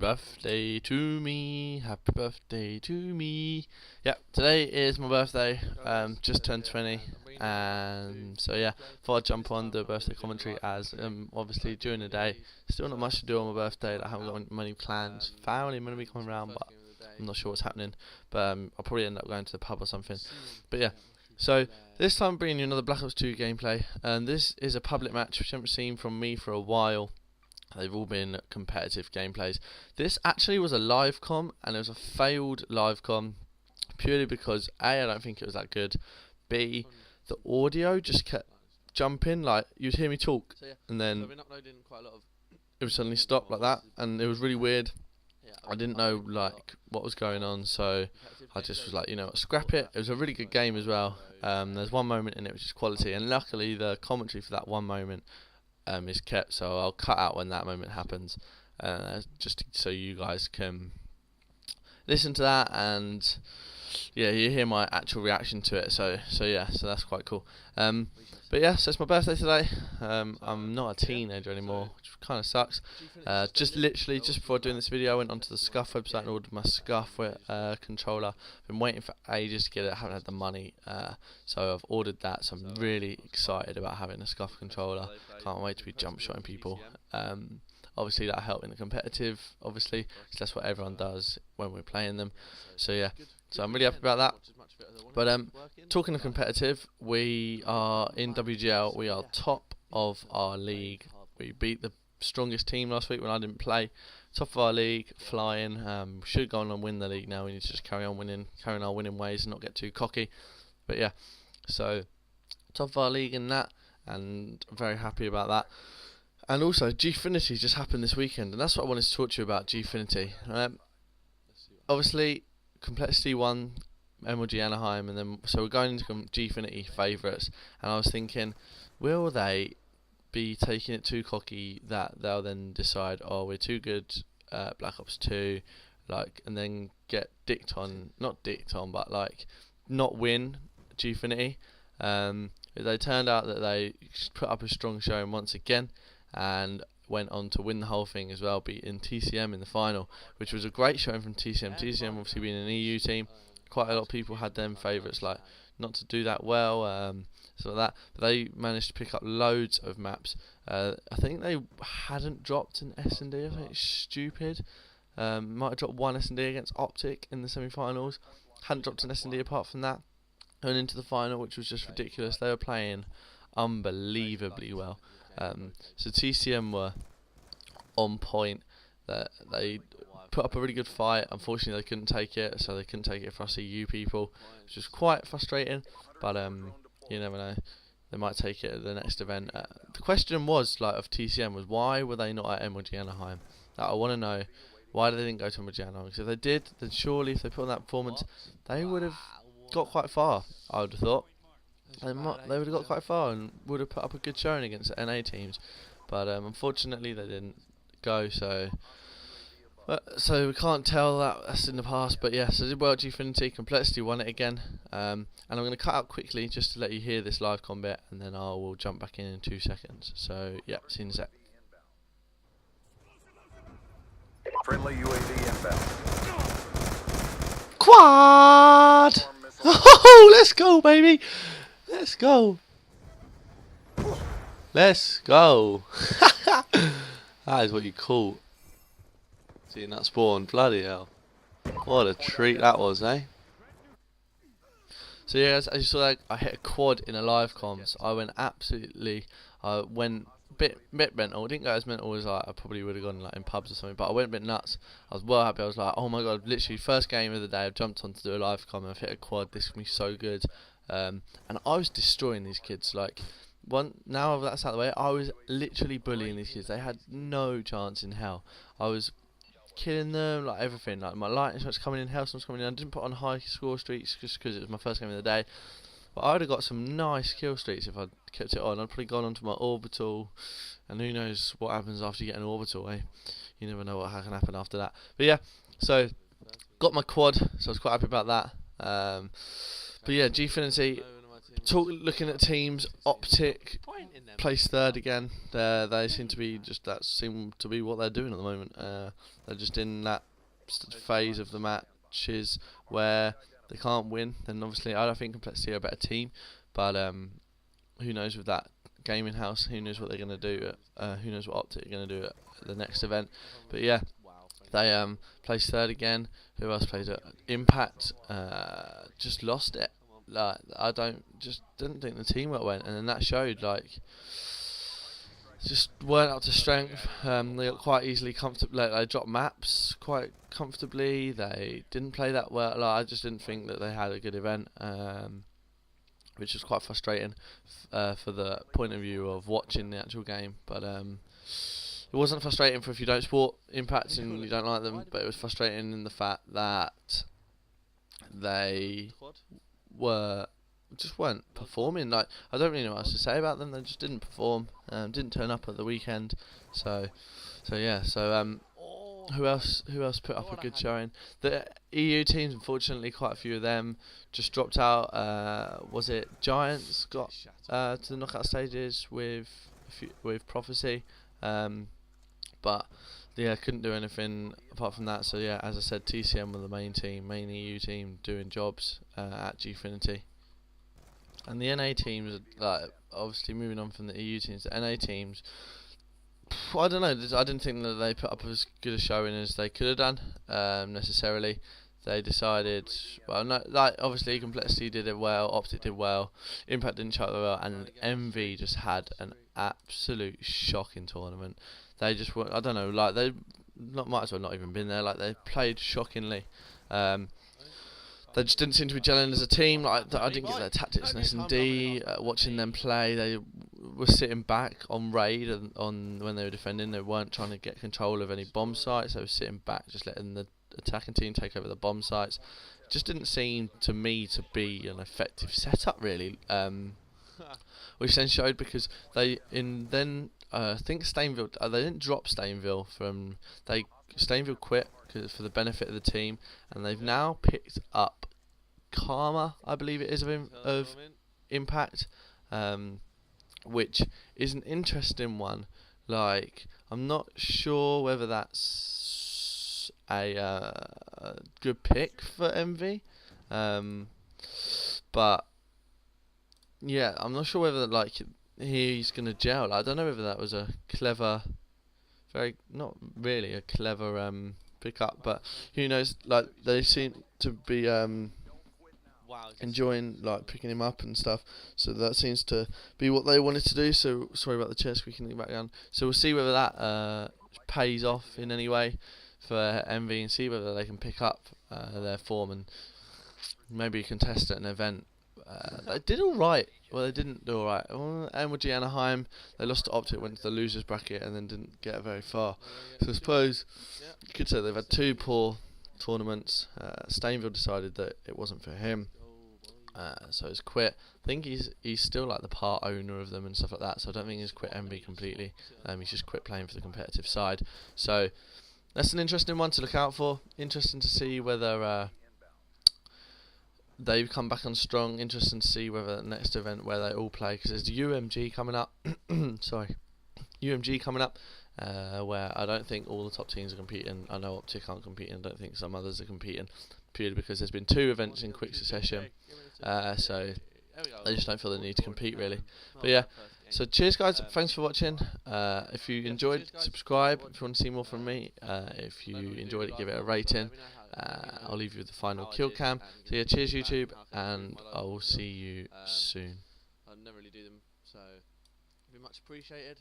birthday to me, happy birthday to me. Yeah, today is my birthday, just turned 20, and so yeah, thought I'd jump on the birthday commentary as obviously during the day, still not much to do on my birthday. I haven't got many plans. Family are going to be coming around, but I'm not sure what's happening, but I'll probably end up going to the pub or something. But yeah, so this time I'm bringing you another Black Ops 2 gameplay, and this is a public match which you haven't seen from me for a while. They've all been competitive gameplays. This actually was a live com, and it was a failed live com purely because A, I don't think it was that good. B, the audio just kept jumping, like you'd hear me talk and then it would suddenly stop like that, and it was really weird. I didn't know like what was going on, so I just was like, you know what, scrap it. It was a really good game as well. There's one moment in it which is quality, and luckily the commentary for that one moment is kept, so I'll cut out when that moment happens, just so you guys can listen to that, and yeah, you hear my actual reaction to it. So yeah, so that's quite cool. But yeah, so it's my birthday today. I'm not a teenager anymore, which kind of sucks. Just before doing this video, I went onto the Scuff website and ordered my Scuff controller. Been waiting for ages to get it. Haven't had the money, so I've ordered that. So I'm really excited about having a Scuff controller. Can't wait to be jump shotting people. Obviously that'll help in the competitive, obviously, because that's what everyone does when we're playing them. So yeah, so I'm really happy about that. But talking of competitive, we are in WGL. We are top of our league. We beat the strongest team last week when I didn't play. Top of our league, flying. Should go on and win the league now. We need to just carry our winning ways and not get too cocky. But yeah, so top of our league in that, and I'm very happy about that. And also, Gfinity just happened this weekend, and that's what I wanted to talk to you about, Gfinity. Obviously, Complexity won MLG Anaheim, and then so we're going into Gfinity favourites, and I was thinking, will they be taking it too cocky that they'll then decide, oh, we're too good at Black Ops 2, like, and then get dicked on, not dicked on, but like not win Gfinity. They turned out that they put up a strong showing once again, and went on to win the whole thing as well, beating TCM in the final, which was a great showing from TCM. TCM obviously being an EU team, quite a lot of people had them favourites, like not to do that well, so like that. But they managed to pick up loads of maps. I think they hadn't dropped an S&D. I think it's stupid. Might have dropped one S&D against Optic in the semi-finals. Hadn't dropped an S&D apart from that. Going into the final, which was just ridiculous. They were playing unbelievably well. So TCM were on point. They put up a really good fight. Unfortunately, they couldn't take it, so they couldn't take it for us EU people, which was quite frustrating. But you never know, they might take it at the next event. The question was, like, of TCM was, why were they not at MLG Anaheim? I want to know why they didn't go to MLG Anaheim. Because if they did, then surely if they put on that performance, they would have got quite far. I would have thought. They would have got quite far and would have put up a good showing against the NA teams, but unfortunately they didn't go. So we can't tell that's in the past. But yeah, so did well at Gfinity. Complexity won it again, and I'm going to cut out quickly just to let you hear this live combat, and then I will jump back in 2 seconds. So yeah, see you in a sec. Friendly UAV inbound. Quad! Oh, let's go, baby! Let's go. Let's go. That is what you call seeing that spawn. Bloody hell. What a treat that was, eh? So yeah, as you saw, like, I hit a quad in a live comms. I went bit mental. I didn't go as mental as I probably would have gone like in pubs or something, but I went a bit nuts. I was well happy. I was like, oh my god, literally first game of the day I've jumped on to do a live comm and I've hit a quad. This is going to be so good. And I was destroying these kids. Like, now that's out of the way, I was literally bullying these kids. They had no chance in hell. I was killing them, like everything. Like my lightning shots coming in, hellstorms coming in. I didn't put on high score streaks just because it was my first game of the day. But I would have got some nice kill streaks if I'd kept it on. I'd probably gone onto my orbital, and who knows what happens after you get an orbital, eh? You never know what can happen after that. But yeah, so got my quad, so I was quite happy about that. But yeah, Gfinity, looking at teams, Optic placed third again. They seem to be what they're doing at the moment. They're just in that phase of the matches where they can't win. Then obviously I don't think Complexity are a better team, but who knows with that gaming house? Who knows what they're going to do? Who knows what Optic are going to do at the next event? But yeah, they placed third again. Who else played it? Impact just lost it. Like didn't think the teamwork went, and then that showed. Like, just weren't up to strength. They got quite easily comfortable. Like, they dropped maps quite comfortably. They didn't play that well. Like, I just didn't think that they had a good event, which was quite frustrating for the point of view of watching the actual game. But it wasn't frustrating for if you don't support Impact and you don't like them, but it was frustrating in the fact that they weren't performing. Like, I don't really know what else to say about them. They just didn't perform. Didn't turn up at the weekend. So yeah. So who else put up a good showing? The EU teams, unfortunately, quite a few of them just dropped out. Was it Giants got to the knockout stages with Prophecy, but yeah, couldn't do anything apart from that. So yeah, as I said, TCM were the main EU team doing jobs at Gfinity. And the NA teams, like, obviously moving on from the EU teams, the NA teams, I don't know. I didn't think that they put up as good a showing as they could have done. Necessarily, they decided. Well, no, like, obviously Complexity did it well, Optic did well, Impact didn't show it well, and MV just had an absolute shocking tournament. They just were. I don't know. Like, they might as well not even been there. Like, they played shockingly. They just didn't seem to be gelling as a team. Like, I didn't get their tactics in S&D. Watching them play, they were sitting back on raid and on when they were defending. They weren't trying to get control of any bomb sites. They were sitting back, just letting the attacking team take over the bomb sites. It just didn't seem to me to be an effective setup, really. Which then showed because I think Stainville. They didn't drop Stainville from. Stainville quit for the benefit of the team, and they've now picked up Karma, I believe it is, of Impact, which is an interesting one. Like, I'm not sure whether that's a good pick for MV, but yeah, I'm not sure whether, like, he's gonna gel. I don't know whether that was a clever. Not really a clever pick up, but who knows? Like, they seem to be enjoying, like, picking him up and stuff. So that seems to be what they wanted to do. So sorry about the chair squeaking in the background. So we'll see whether that pays off in any way for MV, and see whether they can pick up their form and maybe contest at an event. They did all right. Well, they didn't do all right. MLG Anaheim, they lost to Optic, went to the losers bracket, and then didn't get very far. So I suppose you could say they've had two poor tournaments. Stainville decided that it wasn't for him, so he's quit. I think he's still, like, the part owner of them and stuff like that. So I don't think he's quit MV completely. He's just quit playing for the competitive side. So that's an interesting one to look out for. Interesting to see whether they've come back on strong. Interesting to see whether the next event where they all play, because there's the UMG coming up. UMG coming up, where I don't think all the top teams are competing. I know Optic aren't competing. I don't think some others are competing, purely because there's been two events in quick succession. So they just don't feel the need to compete, really. But yeah. So cheers, guys. Thanks for watching. If you enjoyed, subscribe if you want to see more from me. If you enjoyed it, give it a rating. I'll leave you with the final kill cam. So yeah, cheers YouTube, and I will see you soon. I never really do them, so it'd be much appreciated.